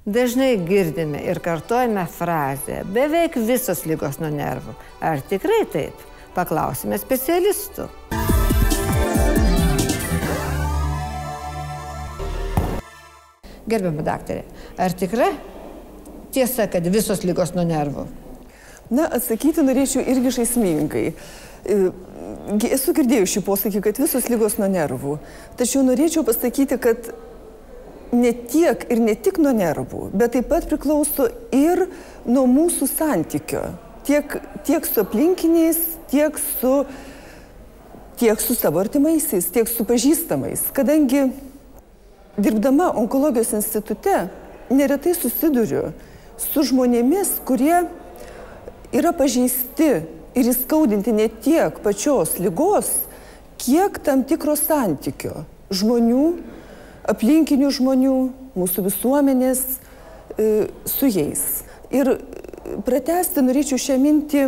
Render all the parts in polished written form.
Dažnai girdime ir kartojame frazę beveik visos ligos nuo nervų. Ar tikrai taip? Paklausime specialistų. Gerbiama daktarė, ar tikra tiesa, kad visos ligos nuo nervų? Na, atsakyti norėčiau irgi žaismingai. Esu girdėjus šį posakį, kad visos ligos nuo nervų. Tačiau norėčiau pasakyti, kad ne tiek ir ne tik nuo nervų, bet taip pat priklauso ir nuo mūsų santykio. Tiek su aplinkiniais, tiek su savo artimaisiais, tiek su pažįstamais. Kadangi dirbdama onkologijos institute neretai susiduriu su žmonėmis, kurie yra pažeisti ir įskaudinti ne tiek pačios ligos, kiek tam tikro santykio žmonių, aplinkinių žmonių, mūsų visuomenės su jais. Ir pratęsti norėčiau šią mintį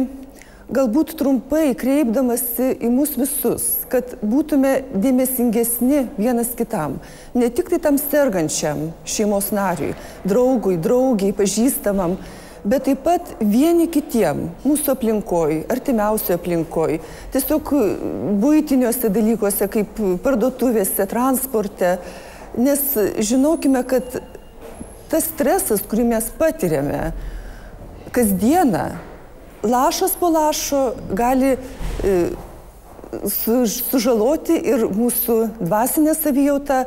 galbūt trumpai kreipdamasi į mus visus, kad būtume dėmesingesni vienas kitam. Ne tik tai tam sergančiam šeimos nariui, draugui, draugiai, pažįstamam, bet taip pat vieni kitiem, mūsų aplinkoj, artimiausioje aplinkoj, tiesiog buitiniuose dalykuose, kaip parduotuvėse, transporte. Nes žinokime, kad tas stresas, kurį mes patiriame kasdieną, lašas po lašo gali sužaloti ir mūsų dvasinę savijautą,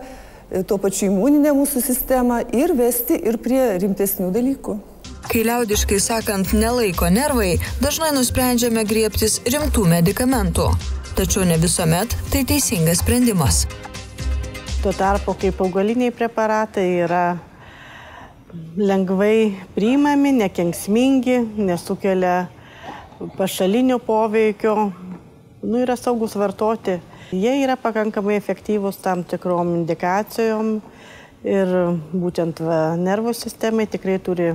tuo pačiu imuninę mūsų sistemą ir vesti ir prie rimtesnių dalykų. Kai liaudiškai sakant nelaiko nervai, dažnai nusprendžiame griebtis rimtų medikamentų. Tačiau ne visuomet tai teisingas sprendimas. Tuo tarpu, kaip augaliniai preparatai yra lengvai priimami, nekenksmingi, nesukelia pašalinio poveikio, yra saugus vartoti. Jie yra pakankamai efektyvūs tam tikrom indikacijom ir būtent nervų sistemai tikrai turi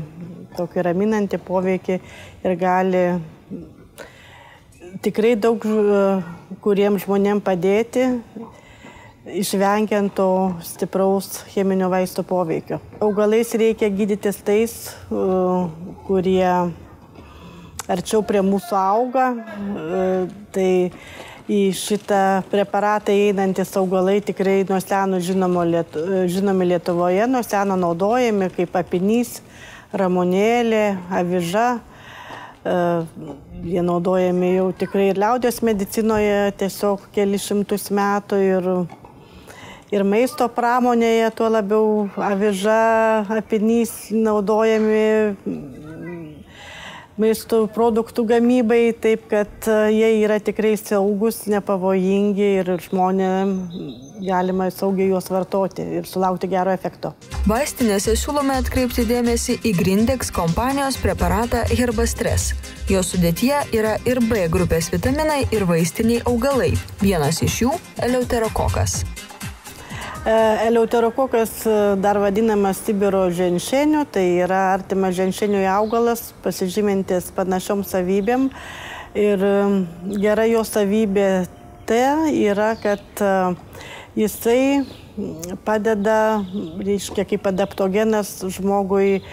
tokį raminantį poveikį ir gali tikrai daug kuriems žmonėms padėti, išvengiant to stipraus cheminio vaisto poveikio. Augalais reikia gydytis tais, kurie arčiau prie mūsų auga. Tai į šitą preparatą einantis augalai tikrai nuo seno žinomi Lietuvoje, nuo seno naudojami kaip apinys, ramunėlė, aviža. Jie naudojami jau tikrai ir liaudies medicinoje tiesiog kelis šimtus metų ir maisto pramonėje, tuo labiau aviža, apinys naudojami maisto produktų gamybai, taip kad jie yra tikrai saugus, nepavojingi ir žmonėms galima saugiai juos vartoti ir sulaukti gero efekto. Vaistinėse siūlome atkreipti dėmesį į Grindex kompanijos preparatą Herbastres. Jo sudėtyje yra ir B grupės vitaminai ir vaistiniai augalai. Vienas iš jų – eleuterokokas. Eleuterokokas dar vadinamas Sibiro ženšeniu, tai yra artimas ženšeniui augalas, pasižymintis panašiom savybėm. Ir gera jo savybė tai yra, kad jisai padeda, reiškia, kaip adaptogenas žmogui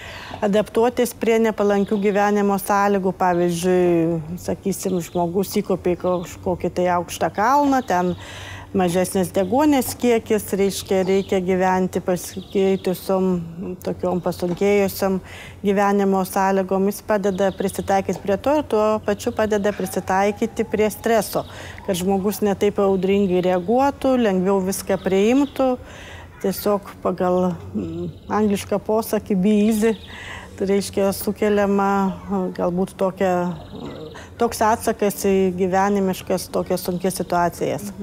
adaptuotis prie nepalankių gyvenimo sąlygų. Pavyzdžiui, sakysim, žmogus įkopė kažkokį tai aukštą kalną, ten mažesnis deguonies kiekis, reikia gyventi pasikeitusiom, tokiom pasunkėjusiom gyvenimo sąlygom. Jis padeda prisitaikyti prie to ir tuo pačiu padeda prisitaikyti prie streso, kad žmogus ne taip audringai reaguotų, lengviau viską priimtų. Tiesiog pagal anglišką posakį be easy, tai reiškia sukeliama galbūt toks atsakas į gyvenimiškas tokias sunkias situacijas.